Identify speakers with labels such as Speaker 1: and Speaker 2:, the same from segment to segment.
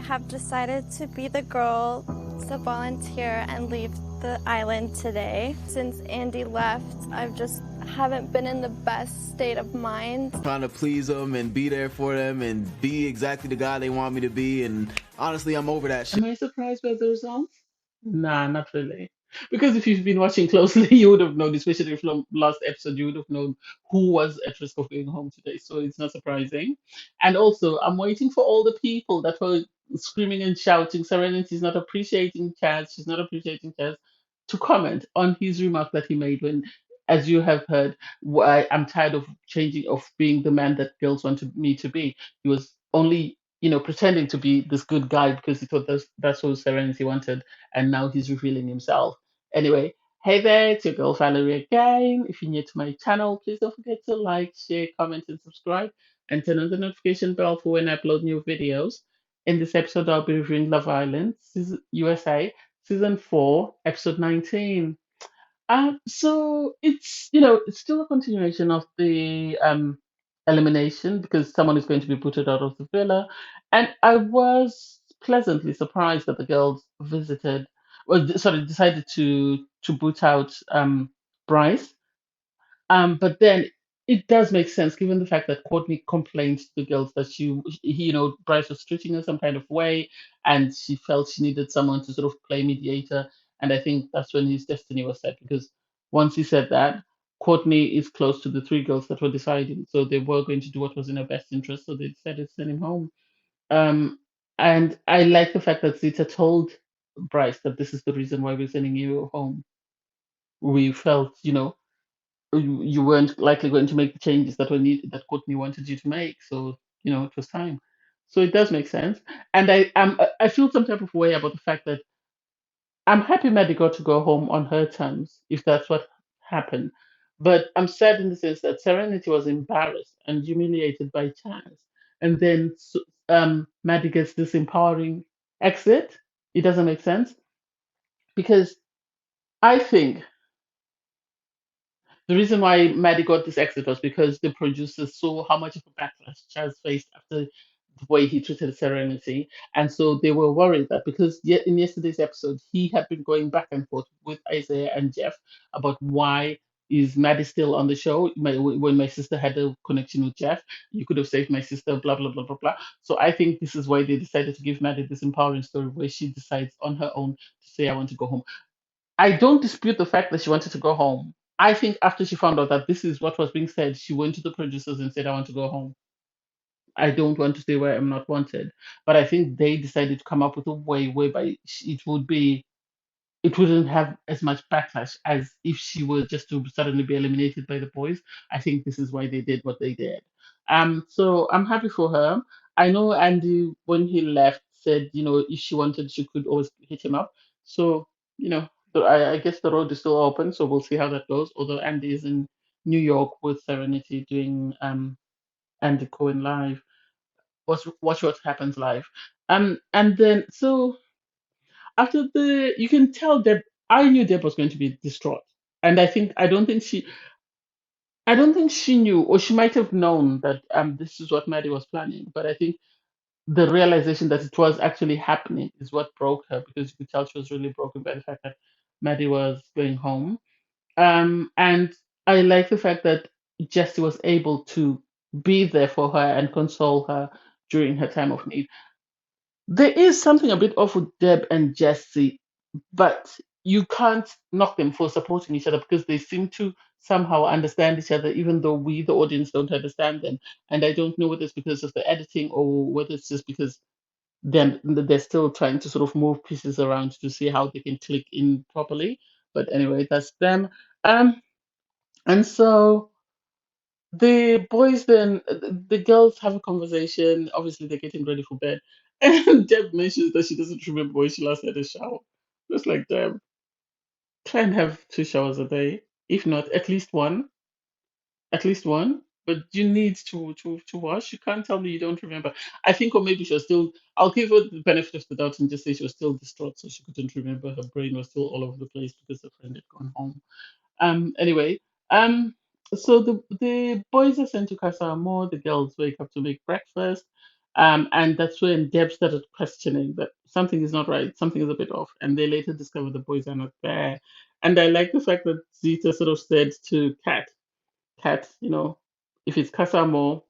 Speaker 1: have decided to be the girl to volunteer and leave the island today. Since Andy left, I've just haven't been in the best state of mind.
Speaker 2: Trying to please them and be there for them and be exactly the guy they want me to be. And honestly, I'm over that shit.
Speaker 3: Am I surprised by the results? Nah, not really. Because if you've been watching closely, you would have known, especially from last episode, you would have known who was at risk of going home today. So it's not surprising. And also, I'm waiting for all the people that were screaming and shouting, Serenity's not appreciating Chaz, she's not appreciating Chaz, to comment on his remark that he made when, as you have heard, why I'm tired of changing, of being the man that girls want me to be. He was only pretending to be this good guy because he thought that's what Serenity wanted, and now he's revealing himself. Anyway, hey there, it's your girl Valerie again. If you're new to my channel, please don't forget to like, share, comment, and subscribe, and turn on the notification bell for when I upload new videos. In this episode, I'll be reviewing Love Island, USA, season 4, episode 19. So it's still a continuation of the elimination because someone is going to be booted out of the villa, and I was pleasantly surprised that the girls decided to boot out Bryce. But then it does make sense given the fact that Courtney complained to the girls that Bryce was treating her some kind of way, and she felt she needed someone to sort of play mediator. And I think that's when his destiny was set because once he said that, Courtney is close to the three girls that were deciding, so they were going to do what was in her best interest. So they decided to send him home. Um, and I like the fact that Zita told Bryce that this is the reason why we're sending you home. We felt, you weren't likely going to make the changes that were needed that Courtney wanted you to make. So it was time. So it does make sense, and I feel some type of way about the fact that I'm happy Maddie got to go home on her terms if that's what happened, but I'm sad in the sense that Serenity was embarrassed and humiliated by Chance, and then Maddie gets this empowering exit. It doesn't make sense because I think the reason why Maddie got this exit was because the producers saw how much of a backlash Chaz faced after the way he treated Serenity. And so they were worried that because in yesterday's episode, he had been going back and forth with Isaiah and Jeff about why is Maddie still on the show. When my sister had a connection with Jeff, you could have saved my sister, blah, blah, blah, blah, blah. So I think this is why they decided to give Maddie this empowering story where she decides on her own to say, I want to go home. I don't dispute the fact that she wanted to go home. I think after she found out that this is what was being said, she went to the producers and said, I want to go home. I don't want to stay where I'm not wanted. But I think they decided to come up with a way whereby it wouldn't have as much backlash as if she were just to suddenly be eliminated by the boys. I think this is why they did what they did. So I'm happy for her. I know Andy, when he left, said, if she wanted, she could always hit him up. So, I guess the road is still open, so we'll see how that goes. Although Andy is in New York with Serenity doing Andy Cohen live. Watch what happens live. And then so after you can tell Deb. I knew Deb was going to be distraught, and I don't think she knew, or she might have known that this is what Maddie was planning. But I think the realization that it was actually happening is what broke her because you could tell she was really broken by the fact that Maddie was going home. And I like the fact that Jesse was able to be there for her and console her during her time of need. There is something a bit off with Deb and Jesse, but you can't knock them for supporting each other because they seem to somehow understand each other, even though we, the audience, don't understand them. And I don't know whether it's because of the editing or whether it's just because they're still trying to sort of move pieces around to see how they can click in properly. But anyway, that's them. Um, and so the boys then, the girls have a conversation. Obviously, they're getting ready for bed. And Deb mentions that she doesn't remember when she last had a shower. Just like, Deb, try and have 2 showers a day, if not at least one. But you need to wash. You can't tell me you don't remember. I think, or maybe she was still. I'll give her the benefit of the doubt and just say she was still distraught, so she couldn't remember. Her brain was still all over the place because her friend had gone home. Anyway, um, so the boys are sent to Casa Amor. The girls wake up to make breakfast. And that's when Deb started questioning that something is not right, something is a bit off. And they later discovered the boys are not there. And I like the fact that Zita sort of said to Kat, if it's Casa Amor,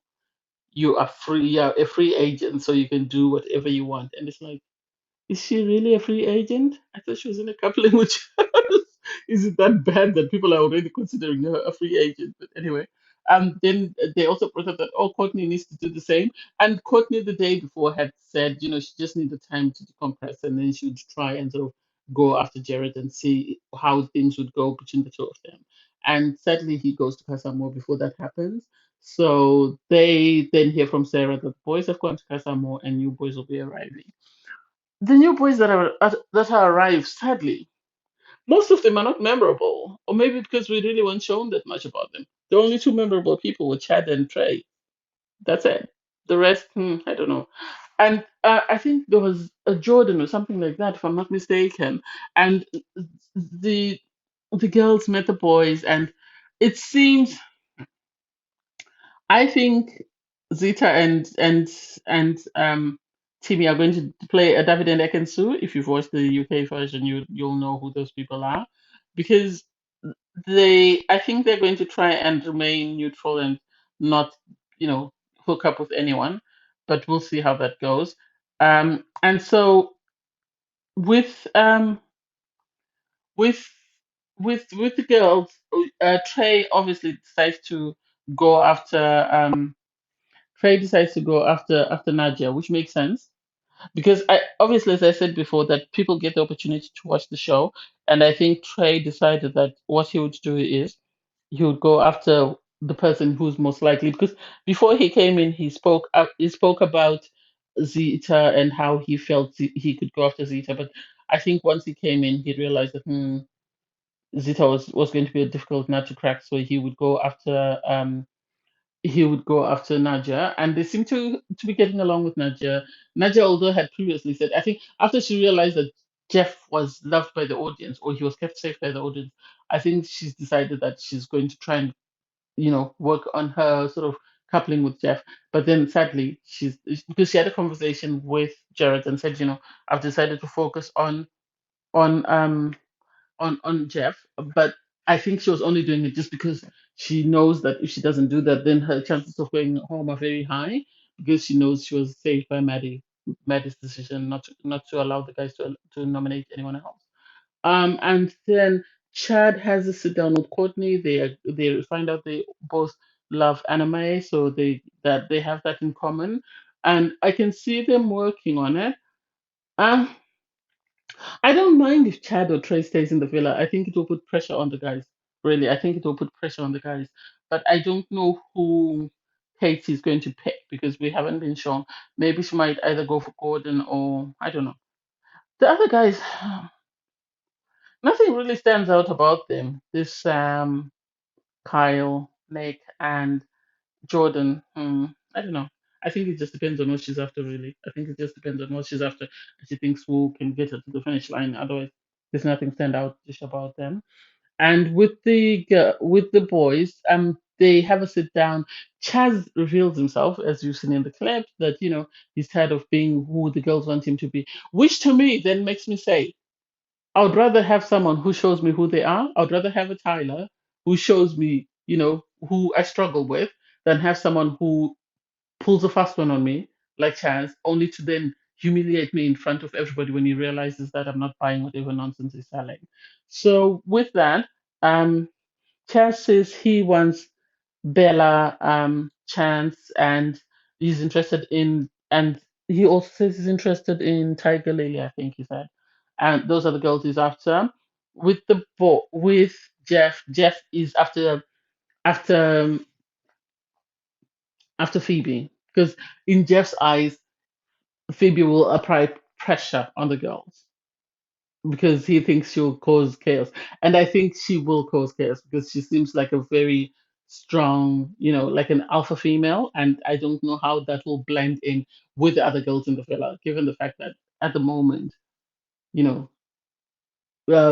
Speaker 3: you are free, you're a free agent, so you can do whatever you want. And it's like, is she really a free agent? I thought she was in a coupling with Charles. Is it that bad that people are already considering her a free agent? But anyway, then they also brought up that Courtney needs to do the same. And Courtney the day before had said, she just needed time to decompress, and then she would try and sort of go after Jared and see how things would go between the two of them. And sadly, he goes to Casa Amor before that happens. So they then hear from Sarah that the boys have gone to Casa Amor and new boys will be arriving. The new boys that are arrived, sadly, most of them are not memorable, or maybe because we really weren't shown that much about them. The only two memorable people were Chad and Trey. That's it. The rest, I don't know. And I think there was a Jordan or something like that, if I'm not mistaken. And the the girls met the boys, and it seems I think Zita and Timmy are going to play a David and Ekansu. If you've watched the UK version, you'll know who those people are, because I think they're going to try and remain neutral and not you know hook up with anyone, but we'll see how that goes. And so with um with with the girls, Trey obviously decides to go after Trey decides to go after Nadia, which makes sense because I obviously, as I said before, that people get the opportunity to watch the show, and I think Trey decided that what he would do is he would go after the person who's most likely, because before he came in, he spoke about Zita and how he felt he could go after Zita, but I think once he came in, he realized that Zita was going to be a difficult nut to crack, so he would go after Nadia, and they seem to be getting along with Nadia. Nadia, although had previously said, I think after she realized that Jeff was loved by the audience, or he was kept safe by the audience, I think she's decided that she's going to try and work on her sort of coupling with Jeff. But then sadly, because she had a conversation with Jared and said, I've decided to focus on um on Jeff, but I think she was only doing it just because she knows that if she doesn't do that, then her chances of going home are very high because she knows she was saved by Maddie's decision not to allow the guys to nominate anyone else. And then Chad has a sit down with Courtney. They find out they both love anime, so they have that in common, and I can see them working on it. Um, I don't mind if Chad or Trey stays in the villa. I think it will put pressure on the guys. Really, I think it will put pressure on the guys. But I don't know who Katie's going to pick because we haven't been shown. Maybe she might either go for Gordon or I don't know. The other guys, nothing really stands out about them. This Kyle, Nick, and Jordan. I don't know. I think it just depends on what she's after, really. I think it just depends on what she's after. She thinks who can get her to the finish line. Otherwise, there's nothing stand out just about them. And with the boys, they have a sit down. Chaz reveals himself, as you've seen in the clip, that he's tired of being who the girls want him to be. Which to me then makes me say, I would rather have someone who shows me who they are. I would rather have a Tyler who shows me, who I struggle with, than have someone who pulls a fast one on me, like Chaz, only to then humiliate me in front of everybody when he realizes that I'm not buying whatever nonsense he's selling. So with that, um, Chaz says he wants Bella, Chance, and he's interested in, and he also says he's interested in Tiger Lily, I think he said. And those are the girls he's after. With Jeff is after after Phoebe because in Jeff's eyes, Phoebe will apply pressure on the girls because he thinks she'll cause chaos. And I think she will cause chaos because she seems like a very strong, like an alpha female. And I don't know how that will blend in with the other girls in the villa, given the fact that at the moment, you know,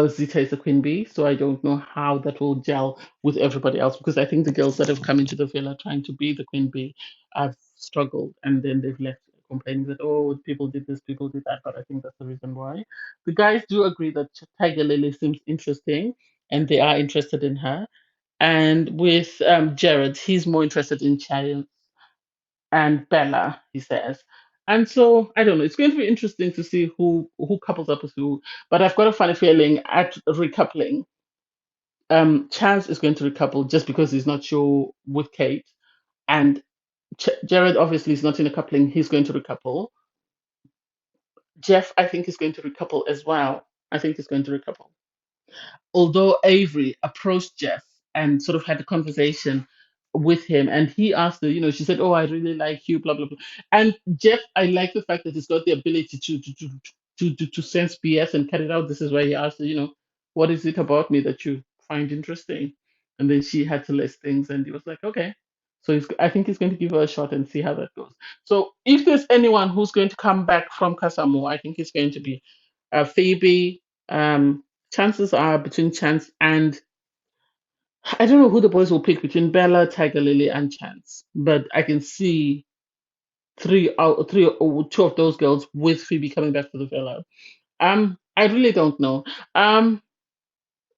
Speaker 3: Zita is the queen bee. So I don't know how that will gel with everybody else because I think the girls that have come into the villa trying to be the queen bee have struggled and then they've left complaining that, oh, people did this, people did that, but I think that's the reason why. The guys do agree that Tiger Lily seems interesting and they are interested in her. And with Jared, he's more interested in Chance and Bella, he says. And so I don't know. It's going to be interesting to see who couples up with who. But I've got a funny feeling at recoupling, Chance is going to recouple just because he's not sure with Kate, and Jared obviously is not in a coupling. He's going to recouple. Jeff, I think, is going to recouple as well. I think he's going to recouple. Although Avery approached Jeff and sort of had a conversation with him, and he asked her, she said, "Oh, I really like you," blah blah blah. And Jeff, I like the fact that he's got the ability to sense BS and cut it out. This is why he asked her, "What is it about me that you find interesting?" And then she had to list things, and he was like, "Okay." So I think he's going to give her a shot and see how that goes. So if there's anyone who's going to come back from Casa Amor, I think it's going to be Phoebe. Chances are between Chance and I don't know who the boys will pick between Bella, Tiger Lily, and Chance, but I can see three or two of those girls with Phoebe coming back to the villa. I really don't know.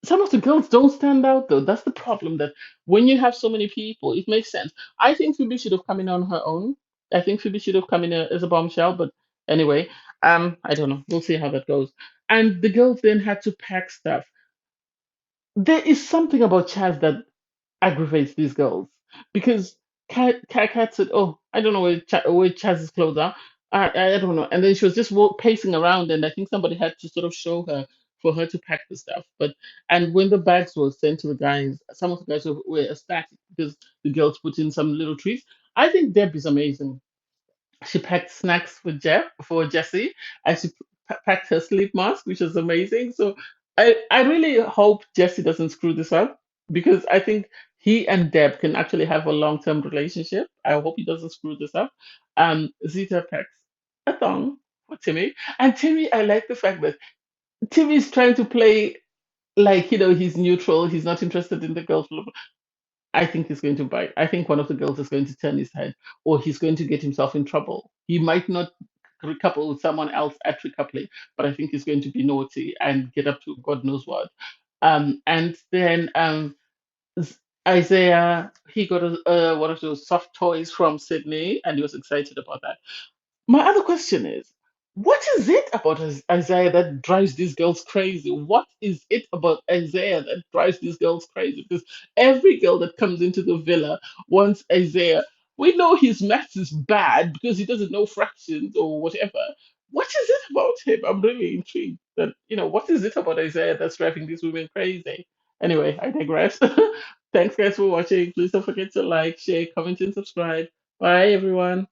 Speaker 3: Some of the girls don't stand out though. That's the problem. That when you have so many people, it makes sense. I think Phoebe should have come in on her own. I think Phoebe should have come in as a bombshell. But anyway, I don't know. We'll see how that goes. And the girls then had to pack stuff. There is something about Chaz that aggravates these girls because Kat said, "Oh, I don't know where Chaz's clothes are. I don't know." And then she was just pacing around, and I think somebody had to sort of show her for her to pack the stuff. And when the bags were sent to the guys, some of the guys were ecstatic because the girls put in some little treats. I think Deb is amazing. She packed snacks for Jessie, and she packed her sleep mask, which was amazing. So I really hope Jessie doesn't screw this up because I think he and Deb can actually have a long term relationship. I hope he doesn't screw this up. Zita packs a thong for Timmy, and Timmy, I like the fact that Timmy is trying to play like he's neutral. He's not interested in the girls. I think he's going to bite. I think one of the girls is going to turn his head, or he's going to get himself in trouble. He might not recouple with someone else at recoupling, but I think he's going to be naughty and get up to God knows what. And then Z- Isaiah, he got one of those soft toys from Sydney, and he was excited about that. My other question is, what is it about Isaiah that drives these girls crazy? What is it about Isaiah that drives these girls crazy? Because every girl that comes into the villa wants Isaiah. We know his maths is bad because he doesn't know fractions or whatever. What is it about him? I'm really intrigued. What is it about Isaiah that's driving these women crazy? Anyway, I digress. Thanks, guys, for watching. Please don't forget to like, share, comment, and subscribe. Bye, everyone.